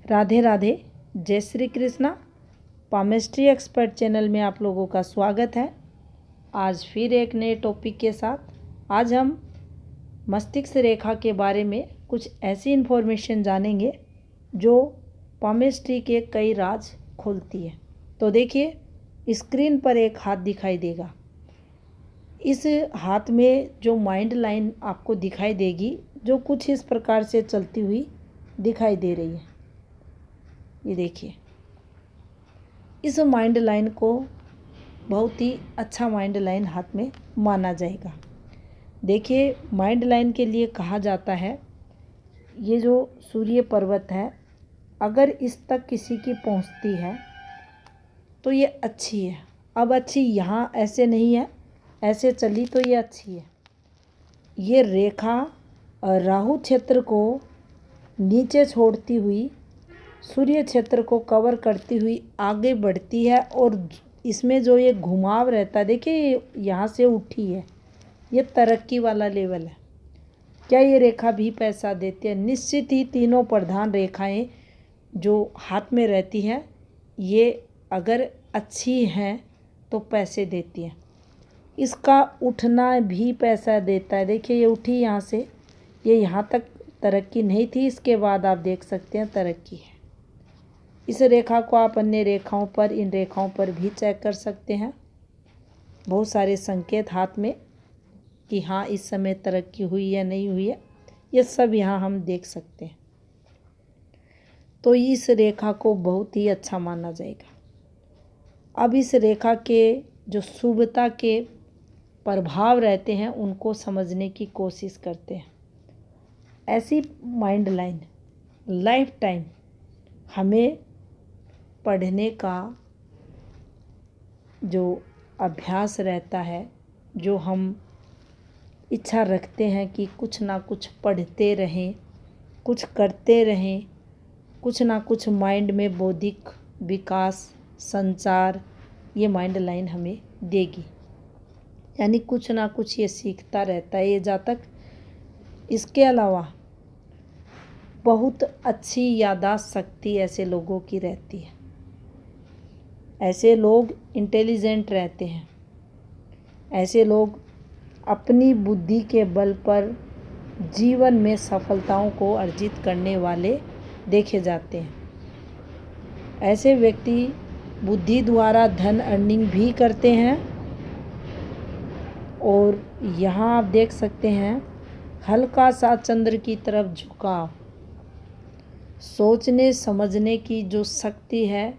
राधे राधे, जय Shri Krishna. Palmistry expert channel में आप लोगों का स्वागत है। आज फिर एक नए टॉपिक के साथ आज हम मस्तिष्क रेखा के बारे में कुछ ऐसी इन्फॉर्मेशन जानेंगे जो पामेस्ट्री के कई राज खोलती है। तो देखिए, स्क्रीन पर एक हाथ दिखाई देगा। इस हाथ में जो माइंड लाइन आपको दिखाई देगी, जो कुछ इस प्रकार से चलती हुई दिखाई दे रही है। ये देखिए, इस माइंड लाइन को बहुत ही अच्छा माइंड लाइन हाथ में माना जाएगा। देखिए, माइंड लाइन के लिए कहा जाता है, ये जो सूर्य पर्वत है, अगर इस तक किसी की पहुंचती है तो ये अच्छी है। अब अच्छी यहाँ ऐसे नहीं है, ऐसे चली तो ये अच्छी है। ये रेखा राहु क्षेत्र को नीचे छोड़ती हुई सूर्य क्षेत्र को कवर करती हुई आगे बढ़ती है और इसमें जो ये घुमाव रहता है, देखिए यहाँ से उठी है, ये तरक्की वाला लेवल है। क्या ये रेखा भी पैसा देती है? निश्चित ही तीनों प्रधान रेखाएं जो हाथ में रहती हैं, ये अगर अच्छी हैं तो पैसे देती हैं। इसका उठना भी पैसा देता है। देखिए, ये उठी यहाँ से, ये यहाँ तक तरक्की नहीं थी, इसके बाद आप देख सकते हैं तरक्की है। इस रेखा को आप अन्य रेखाओं पर, इन रेखाओं पर भी चेक कर सकते हैं। बहुत सारे संकेत हाथ में कि हाँ, इस समय तरक्की हुई या नहीं हुई है, ये सब यहाँ हम देख सकते हैं। तो इस रेखा को बहुत ही अच्छा माना जाएगा। अब इस रेखा के जो शुभता के प्रभाव रहते हैं, उनको समझने की कोशिश करते हैं। ऐसी माइंड लाइन लाइफ टाइम हमें पढ़ने का जो अभ्यास रहता है, जो हम इच्छा रखते हैं कि कुछ ना कुछ पढ़ते रहें, कुछ करते रहें, कुछ ना कुछ माइंड में बौद्धिक विकास, संचार, ये माइंड लाइन हमें देगी। यानी कुछ ना कुछ ये सीखता रहता है ये जातक। इसके अलावा बहुत अच्छी याददाश्त शक्ति ऐसे लोगों की रहती है। ऐसे लोग इंटेलिजेंट रहते हैं। ऐसे लोग अपनी बुद्धि के बल पर जीवन में सफलताओं को अर्जित करने वाले देखे जाते हैं। ऐसे व्यक्ति बुद्धि द्वारा धन अर्निंग भी करते हैं। और यहाँ आप देख सकते हैं हल्का सा चंद्र की तरफ झुकाव, सोचने समझने की जो शक्ति है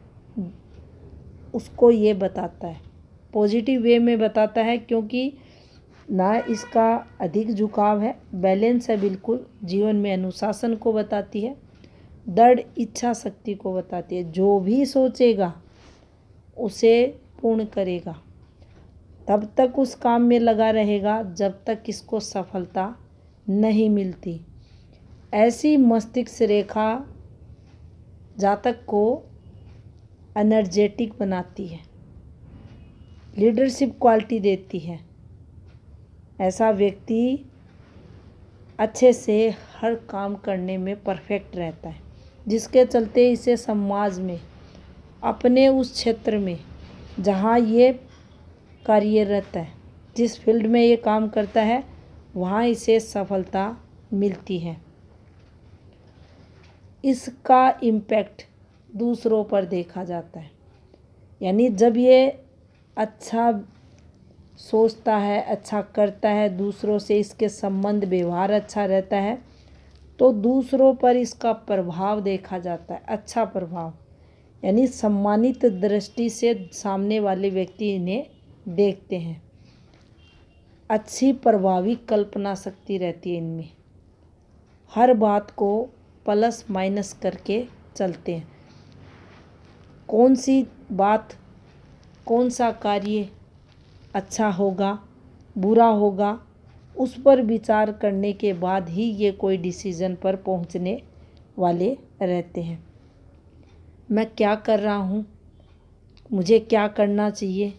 उसको ये बताता है, पॉजिटिव वे में बताता है, क्योंकि ना इसका अधिक झुकाव है, बैलेंस है बिल्कुल। जीवन में अनुशासन को बताती है, दृढ़ इच्छा शक्ति को बताती है। जो भी सोचेगा उसे पूर्ण करेगा, तब तक उस काम में लगा रहेगा जब तक इसको सफलता नहीं मिलती। ऐसी मस्तिष्क रेखा जातक को एनर्जेटिक बनाती है, लीडरशिप क्वालिटी देती है। ऐसा व्यक्ति अच्छे से हर काम करने में परफेक्ट रहता है, जिसके चलते इसे समाज में, अपने उस क्षेत्र में जहाँ ये कार्यरत है, जिस फील्ड में ये काम करता है, वहाँ इसे सफलता मिलती है। इसका इम्पैक्ट दूसरों पर देखा जाता है। यानी जब ये अच्छा सोचता है, अच्छा करता है, दूसरों से इसके संबंध व्यवहार अच्छा रहता है, तो दूसरों पर इसका प्रभाव देखा जाता है, अच्छा प्रभाव। यानी सम्मानित दृष्टि से सामने वाले व्यक्ति इन्हें देखते हैं। अच्छी प्रभावी कल्पना शक्ति रहती है इनमें, हर बात को प्लस माइनस करके चलते हैं। कौन सी बात, कौन सा कार्य अच्छा होगा, बुरा होगा, उस पर विचार करने के बाद ही ये कोई डिसीजन पर पहुंचने वाले रहते हैं। मैं क्या कर रहा हूँ, मुझे क्या करना चाहिए,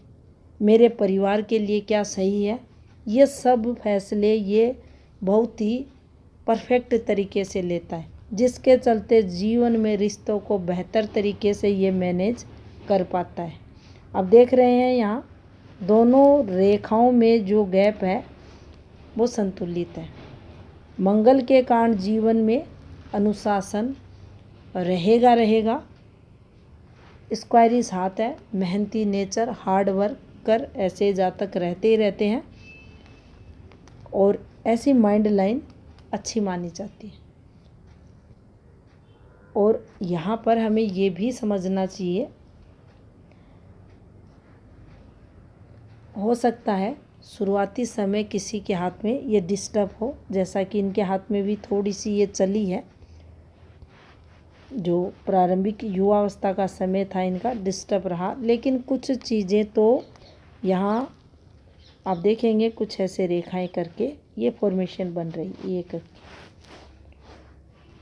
मेरे परिवार के लिए क्या सही है, ये सब फैसले ये बहुत ही परफेक्ट तरीके से लेता है। जिसके चलते जीवन में रिश्तों को बेहतर तरीके से ये मैनेज कर पाता है। अब देख रहे हैं यहाँ दोनों रेखाओं में जो गैप है वो संतुलित है। मंगल के कारण जीवन में अनुशासन रहेगा। स्क्वायरिश हाथ है, मेहनती नेचर, हार्ड वर्क कर ऐसे जातक रहते ही रहते हैं और ऐसी माइंड लाइन अच्छी मानी जाती है। और यहाँ पर हमें ये भी समझना चाहिए, हो सकता है शुरुआती समय किसी के हाथ में ये डिस्टर्ब हो, जैसा कि इनके हाथ में भी थोड़ी सी ये चली है। जो प्रारंभिक युवावस्था का समय था इनका डिस्टर्ब रहा, लेकिन कुछ चीज़ें तो यहाँ आप देखेंगे कुछ ऐसे रेखाएं करके ये फॉर्मेशन बन रही। एक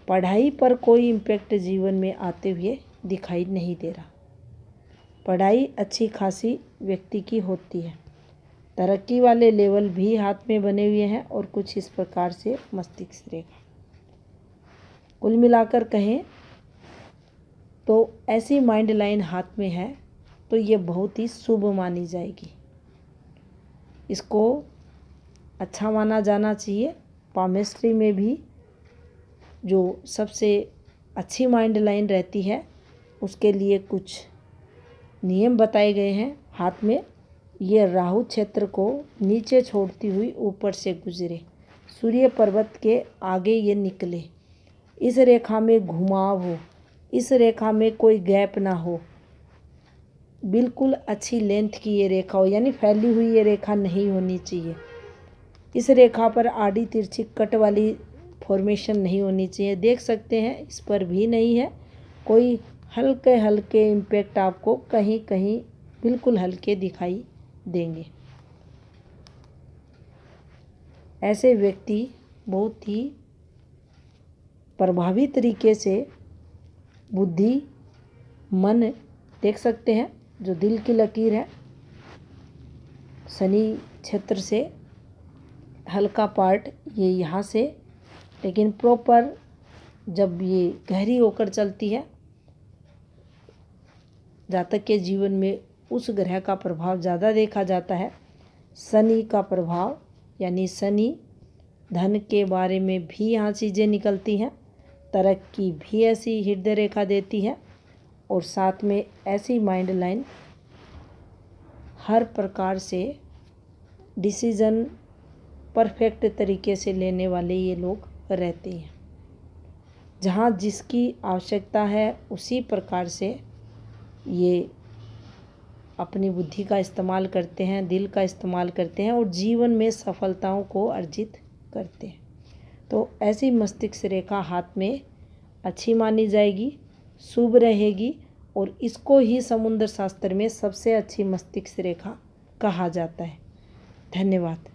पढ़ाई पर कोई इम्पैक्ट जीवन में आते हुए दिखाई नहीं दे रहा। पढ़ाई अच्छी खासी व्यक्ति की होती है। तरक्की वाले लेवल भी हाथ में बने हुए हैं और कुछ इस प्रकार से मस्तिष्क रेखा। कुल मिलाकर कहें तो ऐसी माइंड लाइन हाथ में है तो ये बहुत ही शुभ मानी जाएगी। इसको अच्छा माना जाना चाहिए। पामेस्ट्री में भी जो सबसे अच्छी माइंड लाइन रहती है उसके लिए कुछ नियम बताए गए हैं। हाथ में ये राहु क्षेत्र को नीचे छोड़ती हुई ऊपर से गुजरे, सूर्य पर्वत के आगे ये निकले, इस रेखा में घुमाव हो, इस रेखा में कोई गैप ना हो, बिल्कुल अच्छी लेंथ की ये रेखा हो, यानी फैली हुई ये रेखा नहीं होनी चाहिए। इस रेखा पर आड़ी तिरछी कट वाली फॉर्मेशन नहीं होनी चाहिए। देख सकते हैं इस पर भी नहीं है। कोई हल्के हल्के इम्पैक्ट आपको कहीं कहीं बिल्कुल हल्के दिखाई देंगे। ऐसे व्यक्ति बहुत ही प्रभावी तरीके से बुद्धि मन देख सकते हैं। जो दिल की लकीर है शनि क्षेत्र से हल्का पार्ट ये यहाँ से, लेकिन प्रॉपर जब ये गहरी होकर चलती है जातक के जीवन में उस ग्रह का प्रभाव ज़्यादा देखा जाता है। शनि का प्रभाव, यानी शनि धन के बारे में भी यहाँ चीज़ें निकलती हैं। तरक्की भी ऐसी हृदय रेखा देती है और साथ में ऐसी माइंड लाइन हर प्रकार से डिसीज़न परफेक्ट तरीके से लेने वाले ये लोग रहते हैं। जहाँ जिसकी आवश्यकता है उसी प्रकार से ये अपनी बुद्धि का इस्तेमाल करते हैं, दिल का इस्तेमाल करते हैं और जीवन में सफलताओं को अर्जित करते हैं। तो ऐसी मस्तिष्क रेखा हाथ में अच्छी मानी जाएगी, शुभ रहेगी और इसको ही समुद्र शास्त्र में सबसे अच्छी मस्तिष्क रेखा कहा जाता है। धन्यवाद।